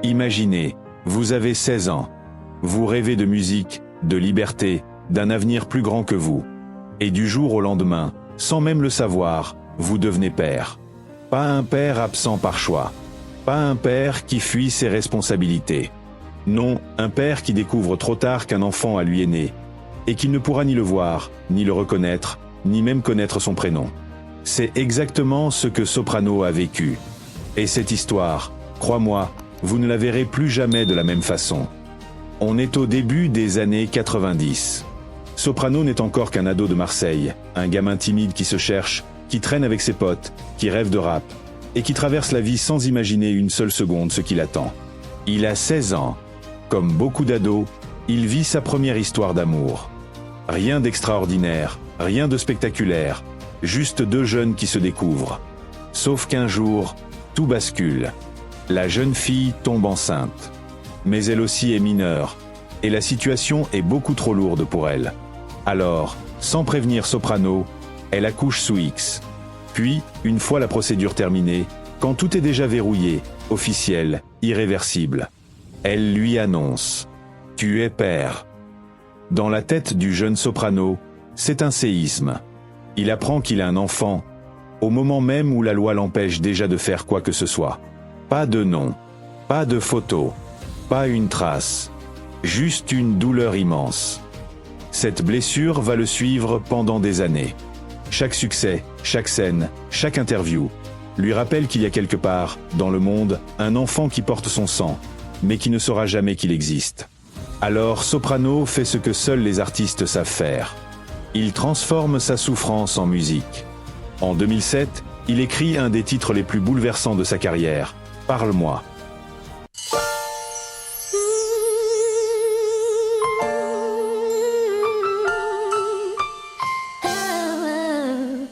Imaginez, vous avez 16 ans. Vous rêvez de musique, de liberté, d'un avenir plus grand que vous. Et du jour au lendemain, sans même le savoir, vous devenez père. Pas un père absent par choix. Pas un père qui fuit ses responsabilités. Non, un père qui découvre trop tard qu'un enfant à lui est né, et qu'il ne pourra ni le voir, ni le reconnaître, ni même connaître son prénom. C'est exactement ce que Soprano a vécu. Et cette histoire, crois-moi, vous ne la verrez plus jamais de la même façon. On est au début des années 90. Soprano n'est encore qu'un ado de Marseille, un gamin timide qui se cherche, qui traîne avec ses potes, qui rêve de rap, et qui traverse la vie sans imaginer une seule seconde ce qui l'attend. Il a 16 ans. Comme beaucoup d'ados, il vit sa première histoire d'amour. Rien d'extraordinaire, rien de spectaculaire, juste deux jeunes qui se découvrent. Sauf qu'un jour, tout bascule. La jeune fille tombe enceinte. Mais elle aussi est mineure, et la situation est beaucoup trop lourde pour elle. Alors, sans prévenir Soprano, elle accouche sous X. Puis, une fois la procédure terminée, quand tout est déjà verrouillé, officiel, irréversible, elle lui annonce « Tu es père ». Dans la tête du jeune Soprano, c'est un séisme. Il apprend qu'il a un enfant, au moment même où la loi l'empêche déjà de faire quoi que ce soit. Pas de nom, pas de photo, pas une trace, juste une douleur immense. Cette blessure va le suivre pendant des années. Chaque succès, chaque scène, chaque interview lui rappelle qu'il y a quelque part, dans le monde, un enfant qui porte son sang, mais qui ne saura jamais qu'il existe. Alors Soprano fait ce que seuls les artistes savent faire. Il transforme sa souffrance en musique. En 2007, il écrit un des titres les plus bouleversants de sa carrière, « Parle-moi ».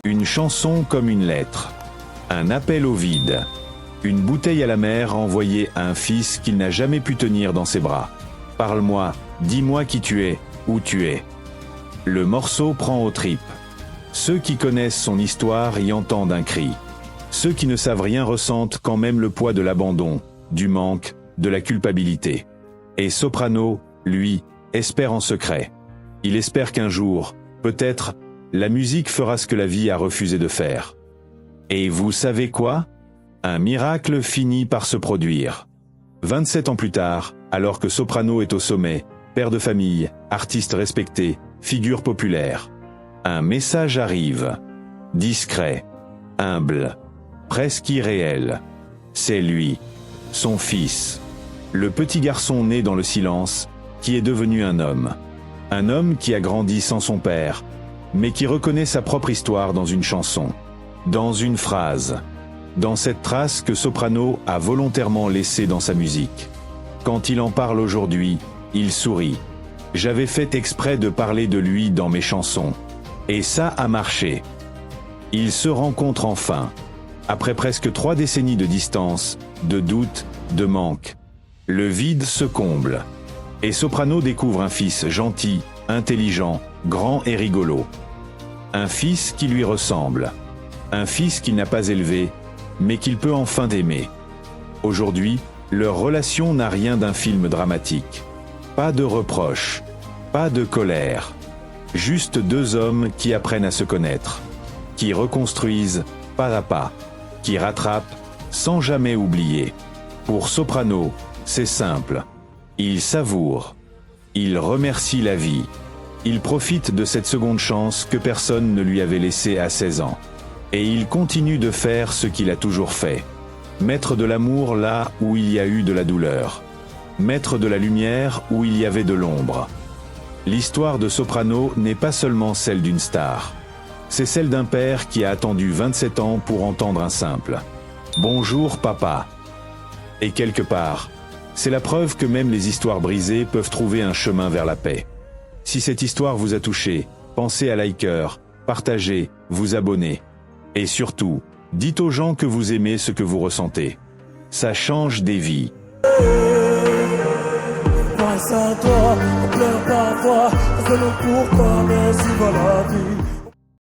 Une chanson comme une lettre, un appel au vide, une bouteille à la mer envoyée à un fils qu'il n'a jamais pu tenir dans ses bras. Parle-moi, dis-moi qui tu es, où tu es. Le morceau prend aux tripes. Ceux qui connaissent son histoire y entendent un cri. Ceux qui ne savent rien ressentent quand même le poids de l'abandon, du manque, de la culpabilité. Et Soprano, lui, espère en secret. Il espère qu'un jour, peut-être, la musique fera ce que la vie a refusé de faire. Et vous savez quoi? Un miracle finit par se produire. 27 ans plus tard, alors que Soprano est au sommet, père de famille, artiste respecté, figure populaire, un message arrive. Discret, humble, presque irréel. C'est lui, son fils, le petit garçon né dans le silence, qui est devenu un homme. Un homme qui a grandi sans son père, mais qui reconnaît sa propre histoire dans une chanson, dans une phrase, dans cette trace que Soprano a volontairement laissée dans sa musique. Quand il en parle aujourd'hui, il sourit. J'avais fait exprès de parler de lui dans mes chansons. Et ça a marché. Ils se rencontrent enfin. Après presque 3 décennies de distance, de doute, de manque. Le vide se comble. Et Soprano découvre un fils gentil, intelligent, grand et rigolo. Un fils qui lui ressemble. Un fils qu'il n'a pas élevé, mais qu'il peut enfin aimer. Aujourd'hui, leur relation n'a rien d'un film dramatique. Pas de reproches, pas de colère. Juste deux hommes qui apprennent à se connaître, qui reconstruisent pas à pas, qui rattrapent sans jamais oublier. Pour Soprano, c'est simple. Il savoure, il remercie la vie. Il profite de cette seconde chance que personne ne lui avait laissée à 16 ans. Et il continue de faire ce qu'il a toujours fait. Mettre de l'amour là où il y a eu de la douleur. Mettre de la lumière où il y avait de l'ombre. L'histoire de Soprano n'est pas seulement celle d'une star. C'est celle d'un père qui a attendu 27 ans pour entendre un simple « Bonjour papa ». Et quelque part, c'est la preuve que même les histoires brisées peuvent trouver un chemin vers la paix. Si cette histoire vous a touché, pensez à liker, partager, vous abonner. Et surtout, dites aux gens que vous aimez ce que vous ressentez. Ça change des vies. Face à toi, on pleure parfois, on fait le pourquoi, mais si va la vie.